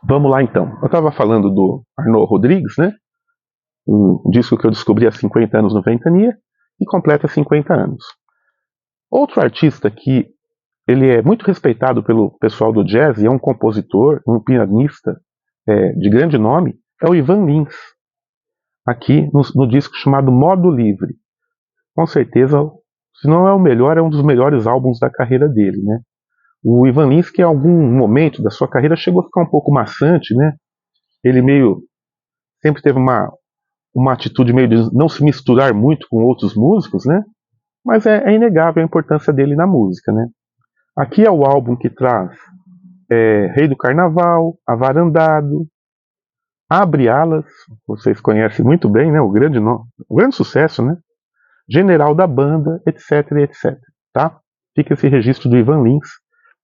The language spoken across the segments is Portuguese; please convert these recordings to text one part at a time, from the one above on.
Vamos lá então. Eu estava falando do Arnaud Rodrigues, né? Um disco que eu descobri há 50 anos no Ventania e completa 50 anos. Outro artista que ele é muito respeitado pelo pessoal do jazz e é um compositor, um pianista de grande nome, é o Ivan Lins, aqui no disco chamado Modo Livre. Com certeza, se não é o melhor, é um dos melhores álbuns da carreira dele, né? O Ivan Lins, que em algum momento da sua carreira chegou a ficar um pouco maçante, né? Ele sempre teve uma atitude meio de não se misturar muito com outros músicos, né? Mas é inegável a importância dele na música, né? Aqui é o álbum que traz Rei do Carnaval, Avarandado, Abre Alas, vocês conhecem muito bem, né? O grande sucesso, né? General da Banda, etc, etc. Tá? Fica esse registro do Ivan Lins,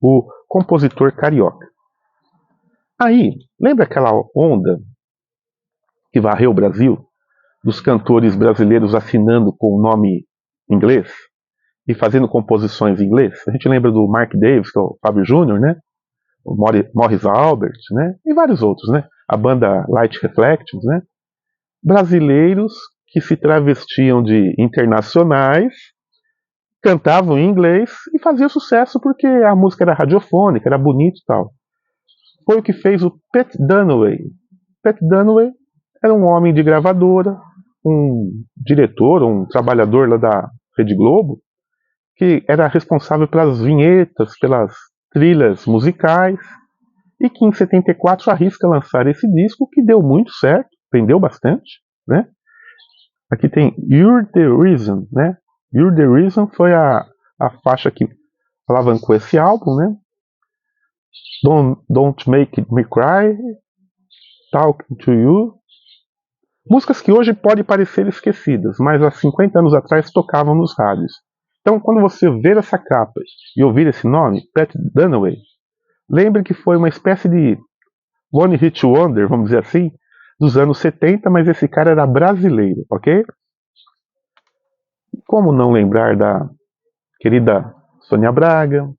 o compositor carioca. Aí, lembra aquela onda que varreu o Brasil, dos cantores brasileiros assinando com o nome inglês e fazendo composições em inglês? A gente lembra do Mark Davis, que é o Fábio Júnior, né? O Morris Albert, né? E vários outros, né? A banda Light Reflections, né? Brasileiros que se travestiam de internacionais, cantavam em inglês e faziam sucesso porque a música era radiofônica, era bonita e tal. Foi o que fez o Pat Dunaway. Pat Dunaway era um homem de gravadora, um diretor, um trabalhador lá da Rede Globo, que era responsável pelas vinhetas, pelas trilhas musicais, e que em 74 arrisca lançar esse disco, que deu muito certo, vendeu bastante, né? Aqui tem You're the Reason, né? You're the Reason foi a faixa que alavancou esse álbum, né? Don't Make Me Cry, Talking to You. Músicas que hoje podem parecer esquecidas, mas há 50 anos atrás tocavam nos rádios. Então, quando você ver essa capa e ouvir esse nome, Pat Dunaway, lembre que foi uma espécie de One Hit Wonder, vamos dizer assim, dos anos 70, mas esse cara era brasileiro, ok? Como não lembrar da querida Sônia Braga,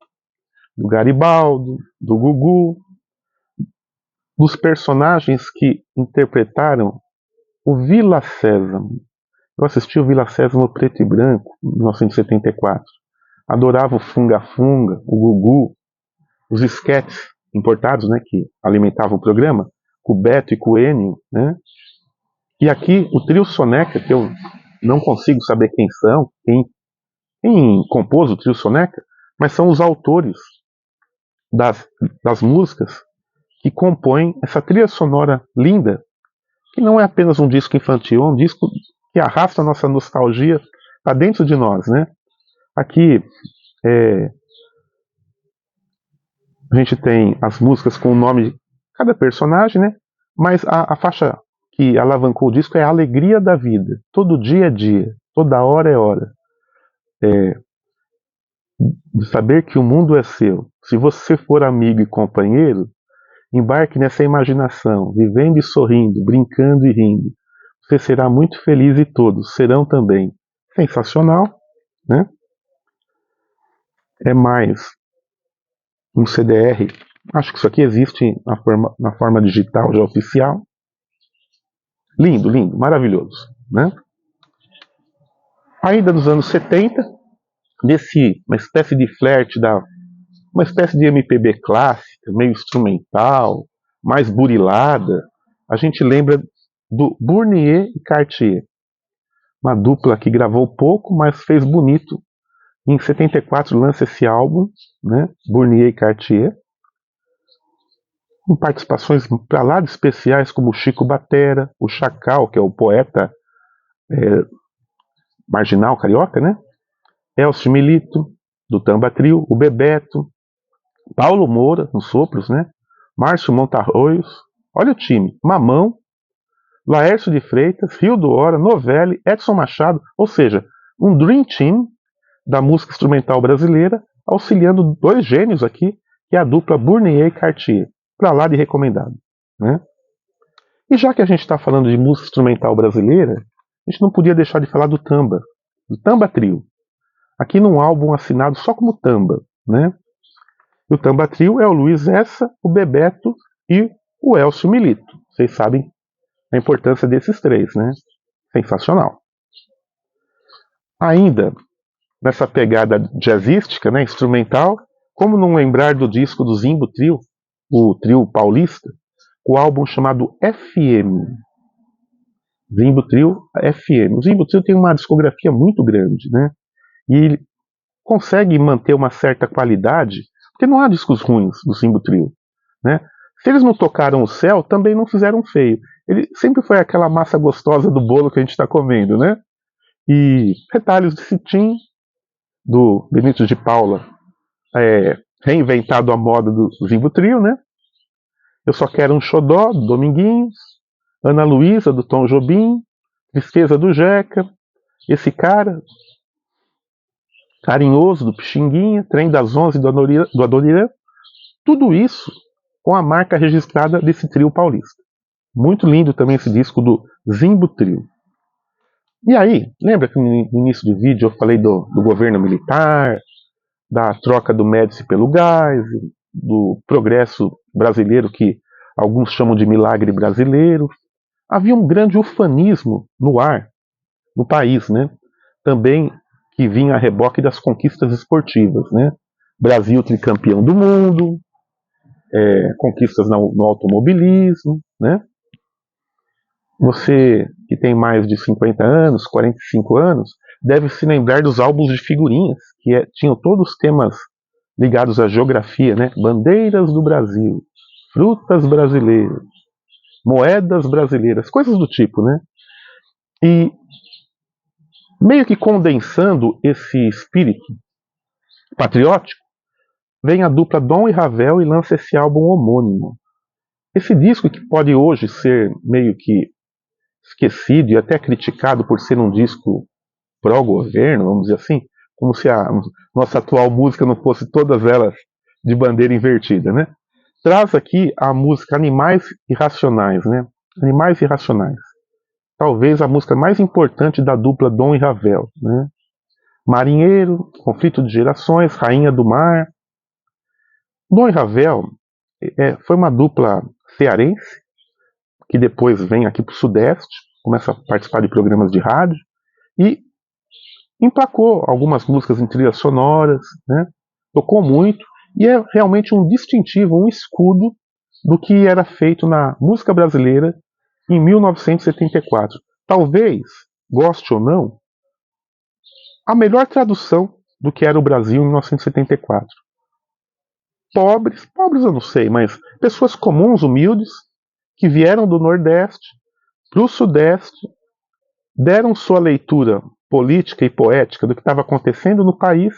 do Garibaldo, do Gugu, dos personagens que interpretaram o Vila Sésamo. Eu assisti o Vila Sésamo preto e branco, em 1974. Adorava o Funga Funga, o Gugu, os esquetes importados, né, que alimentavam o programa, com o Beto e com o Enio, né? E aqui o trio Soneca, que eu não consigo saber quem são, quem compôs o trio Soneca, mas são os autores das músicas que compõem essa trilha sonora linda, que não é apenas um disco infantil, é um disco que arrasta a nossa nostalgia para dentro de nós, né? Aqui a gente tem as músicas com o nome de cada personagem, né? Mas a faixa que alavancou o disco é a alegria da vida. Todo dia é dia, toda hora é hora. De saber que o mundo é seu. Se você for amigo e companheiro, embarque nessa imaginação, vivendo e sorrindo, brincando e rindo. Você será muito feliz e todos serão também. Sensacional, né? É mais um CDR. Acho que isso aqui existe na forma digital já oficial. Lindo, lindo, maravilhoso, né? Ainda dos anos 70, uma espécie de flerte uma espécie de MPB clássica, meio instrumental, mais burilada, a gente lembra do Bournier e Cartier, uma dupla que gravou pouco, mas fez bonito. Em 74 lança esse álbum, né, Bournier e Cartier, com participações para lá de especiais como o Chico Batera, o Chacal, que é o poeta marginal carioca, né? Elcio Milito, do Tamba Trio, o Bebeto, Paulo Moura, nos sopros, né? Márcio Montarroios, olha o time, Mamão, Laércio de Freitas, Rio do Hora, Novelli, Edson Machado, ou seja, um dream team da música instrumental brasileira, auxiliando dois gênios aqui, que é a dupla Bournier e Cartier, para lá de recomendado, né? E já que a gente está falando de música instrumental brasileira, a gente não podia deixar de falar do Tamba Trio, aqui num álbum assinado só como Tamba, né? E o Tamba Trio é o Luiz Essa, o Bebeto e o Elcio Milito. Vocês sabem a importância desses três, né? Sensacional. Ainda nessa pegada jazzística, né, instrumental, como não lembrar do disco do Zimbo Trio, o trio paulista, o álbum chamado FM. Zimbo Trio FM. O Zimbo Trio tem uma discografia muito grande, né? E ele consegue manter uma certa qualidade, porque não há discos ruins do Zimbo Trio, né? Se eles não tocaram o céu, também não fizeram feio. Ele sempre foi aquela massa gostosa do bolo que a gente está comendo, né? E Retalhos de Cetim, do Benito de Paula, reinventado a moda do Zimbo Trio, né? Eu Só Quero um Xodó, do Dominguinhos, Ana Luísa, do Tom Jobim, Tristeza do Jeca, Esse Cara, Carinhoso, do Pixinguinha, Trem das 11, do Adoniran, tudo isso com a marca registrada desse trio paulista. Muito lindo também esse disco do Zimbo Trio. E aí, lembra que no início do vídeo eu falei do governo militar, da troca do Médici pelo gás, do progresso brasileiro que alguns chamam de milagre brasileiro? Havia um grande ufanismo no ar, no país, né? Também que vinha a reboque das conquistas esportivas, né? Brasil tricampeão do mundo, conquistas no automobilismo, né? Você que tem mais de 50 anos, 45 anos, deve se lembrar dos álbuns de figurinhas, que tinham todos os temas ligados à geografia, né? Bandeiras do Brasil, frutas brasileiras, moedas brasileiras, coisas do tipo, né? E meio que condensando esse espírito patriótico, vem a dupla Dom e Ravel e lança esse álbum homônimo. Esse disco, que pode hoje ser meio que esquecido e até criticado por ser um disco pró-governo, vamos dizer assim, como se a nossa atual música não fosse todas elas de bandeira invertida, né? Traz aqui a música Animais Irracionais, né? Animais Irracionais. Talvez a música mais importante da dupla Dom e Ravel, né? Marinheiro, Conflito de Gerações, Rainha do Mar. Dom e Ravel foi uma dupla cearense, que depois vem aqui para o Sudeste, começa a participar de programas de rádio, e emplacou algumas músicas em trilhas sonoras, né? Tocou muito, e é realmente um distintivo, um escudo do que era feito na música brasileira em 1974. Talvez, goste ou não, a melhor tradução do que era o Brasil em 1974. Pobres eu não sei, mas pessoas comuns, humildes, que vieram do Nordeste para o Sudeste, deram sua leitura política e poética do que estava acontecendo no país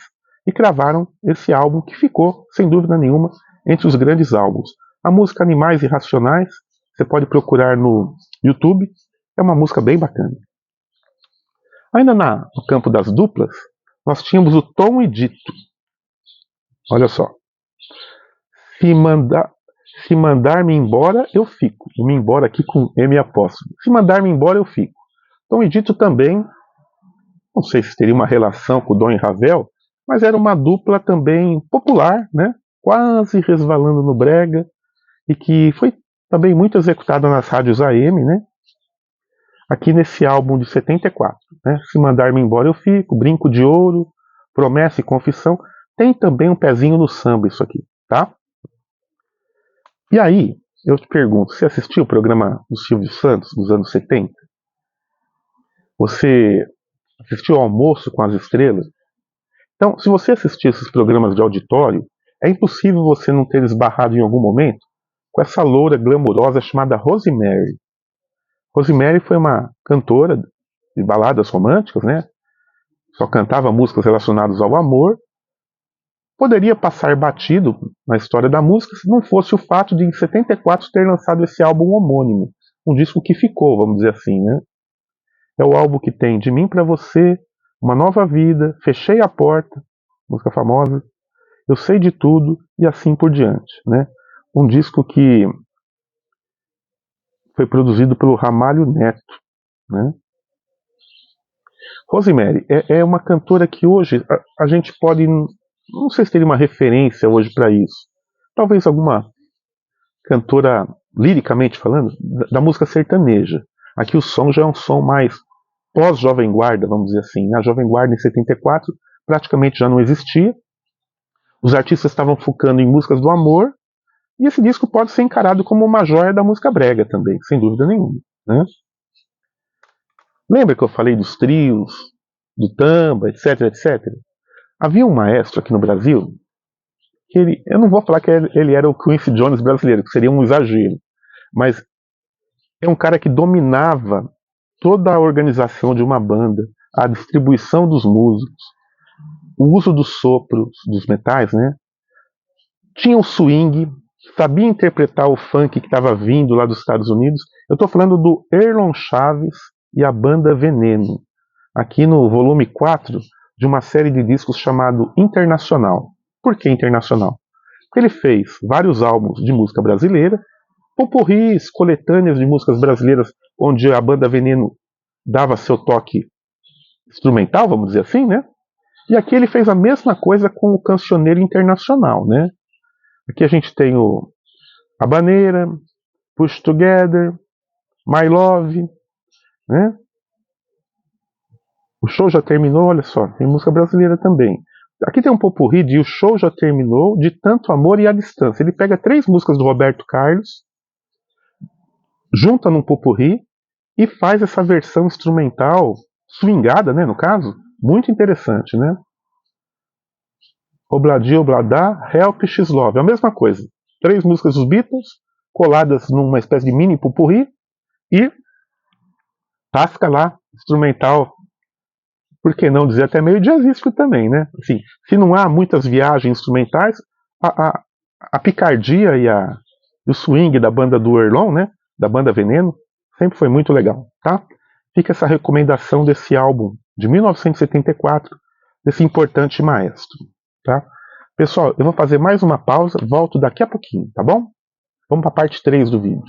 e cravaram esse álbum que ficou, sem dúvida nenhuma, entre os grandes álbuns. A música Animais Irracionais, você pode procurar no YouTube, é uma música bem bacana. Ainda no campo das duplas, nós tínhamos o Tom e Dito. Olha só. Se mandar-me embora, eu fico. Vou me embora aqui com M apóstolo. Se mandar-me embora, eu fico. Tom e Dito também, não sei se teria uma relação com o Dom e Ravel, mas era uma dupla também popular, né? Quase resvalando no brega, e que foi também muito executada nas rádios AM, né? Aqui nesse álbum de 74, né? Se mandar-me embora, eu fico. Brinco de Ouro, Promessa e Confissão. Tem também um pezinho no samba isso aqui, tá? E aí, eu te pergunto, você assistiu o programa do Silvio Santos dos anos 70? Você assistiu ao Almoço com as Estrelas? Então, se você assistir esses programas de auditório, é impossível você não ter esbarrado em algum momento com essa loura glamurosa chamada Rosemary. Rosemary foi uma cantora de baladas românticas, né? Só cantava músicas relacionadas ao amor. Poderia passar batido na história da música se não fosse o fato de, em 74, ter lançado esse álbum homônimo. Um disco que ficou, vamos dizer assim, né? É o álbum que tem De Mim Pra Você, Uma Nova Vida, Fechei a Porta, música famosa, Eu Sei de Tudo e assim por diante, né? Um disco que foi produzido pelo Ramalho Neto, né? Rosemary é uma cantora que hoje a gente pode, não sei se teria uma referência hoje para isso. Talvez alguma cantora liricamente falando, da música sertaneja. Aqui o som já é um som mais pós-Jovem Guarda, vamos dizer assim. A Jovem Guarda, em 74, praticamente já não existia. Os artistas estavam focando em músicas do amor, e esse disco pode ser encarado como uma joia da música brega também, sem dúvida nenhuma. Né? Lembra que eu falei dos trios, do tamba, etc, etc? Havia um maestro aqui no Brasil, que eu não vou falar que ele era o Quincy Jones brasileiro, que seria um exagero, mas é um cara que dominava toda a organização de uma banda, a distribuição dos músicos, o uso dos sopros, dos metais, né? Tinha o swing, sabia interpretar o funk que estava vindo lá dos Estados Unidos. Eu estou falando do Erlon Chaves e a banda Veneno, aqui no volume 4 de uma série de discos chamado Internacional. Por que Internacional? Porque ele fez vários álbuns de música brasileira, popurris, coletâneas de músicas brasileiras, onde a banda Veneno dava seu toque instrumental, vamos dizer assim, né? E aqui ele fez a mesma coisa com o Cancioneiro Internacional, né? Aqui a gente tem o Habaneira, Push Together, My Love, né? O show já terminou, olha só, tem música brasileira também. Aqui tem um popurri de O Show Já Terminou, de Tanto Amor e a Distância. Ele pega 3 músicas do Roberto Carlos, junta num popurri e faz essa versão instrumental, swingada, né, no caso, muito interessante, né? Obladi Obladá, Help, X Love, é a mesma coisa. 3 músicas dos Beatles, coladas numa espécie de mini popurri, e tasca lá, instrumental, por que não dizer até meio jazzístico também, né? Assim, se não há muitas viagens instrumentais, a picardia e o swing da banda do Erlon, né? Da banda Veneno, sempre foi muito legal, tá? Fica essa recomendação desse álbum de 1974, desse importante maestro, tá? Pessoal, eu vou fazer mais uma pausa, volto daqui a pouquinho, tá bom? Vamos para a parte 3 do vídeo.